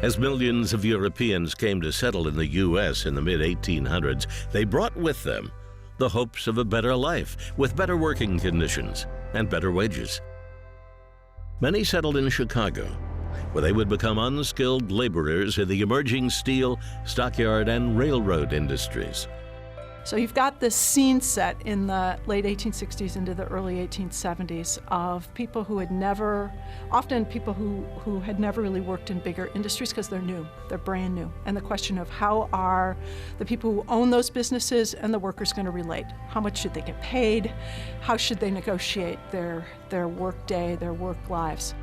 As millions of Europeans came to settle in the U.S. in the mid-1800s, they brought with them the hopes of a better life with better working conditions and better wages. Many settled in Chicago, where they would become unskilled laborers in the emerging steel, stockyard, and railroad industries. So you've got this scene set in the late 1860s into the early 1870s of people who had never, often people who had never really worked in bigger industries because they're new, they're brand new. And the question of how are the people who own those businesses and the workers going to relate? How much should they get paid? How should they negotiate their work day, their work lives?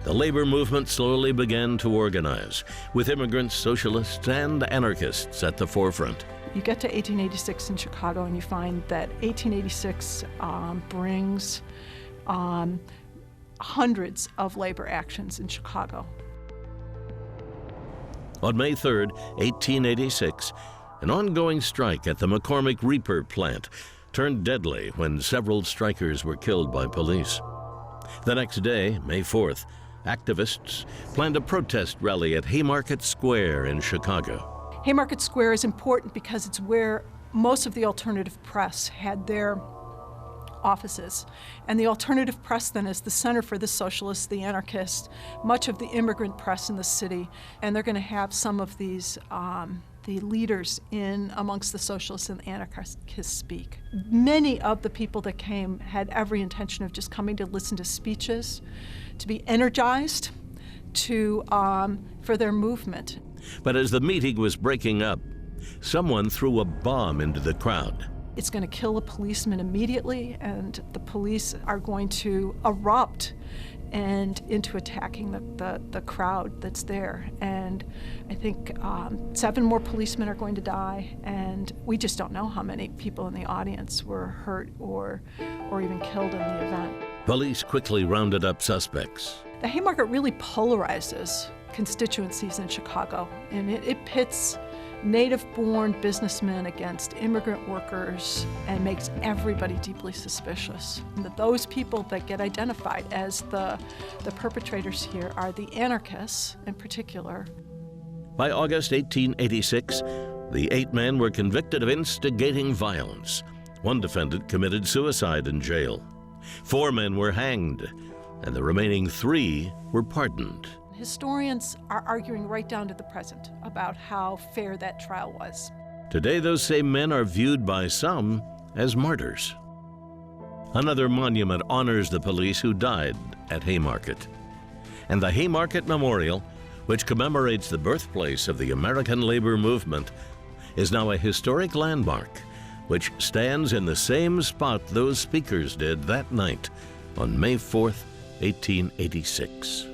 The labor movement slowly began to organize, with immigrants, socialists, and anarchists at the forefront. You get to 1886 in Chicago and you find that 1886 brings hundreds of labor actions in Chicago. On May 3rd, 1886, an ongoing strike at the McCormick Reaper plant turned deadly when several strikers were killed by police. The next day, May 4th, activists planned a protest rally at Haymarket Square in Chicago. Haymarket Square is important because it's where most of the alternative press had their offices. And the alternative press then is the center for the socialists, the anarchists, much of the immigrant press in the city. And they're going to have some of these the leaders in amongst the socialists and the anarchists speak. Many of the people that came had every intention of just coming to listen to speeches, to be energized, for their movement. But as the meeting was breaking up, someone threw a bomb into the crowd. It's going to kill a policeman immediately, and the police are going to erupt and into attacking the crowd that's there. And I think 7 more policemen are going to die, and we just don't know how many people in the audience were hurt or even killed in the event. Police quickly rounded up suspects. The Haymarket really polarizes constituencies in Chicago, and it pits native-born businessmen against immigrant workers and makes everybody deeply suspicious. And that those people that get identified as the perpetrators here are the anarchists in particular. By August 1886, the 8 men were convicted of instigating violence. 1 defendant committed suicide in jail. 4 men were hanged, and the remaining 3 were pardoned. Historians are arguing right down to the present about how fair that trial was. Today, those same men are viewed by some as martyrs. Another monument honors the police who died at Haymarket. And the Haymarket Memorial, which commemorates the birthplace of the American labor movement, is now a historic landmark which stands in the same spot those speakers did that night on May 4th, 1886.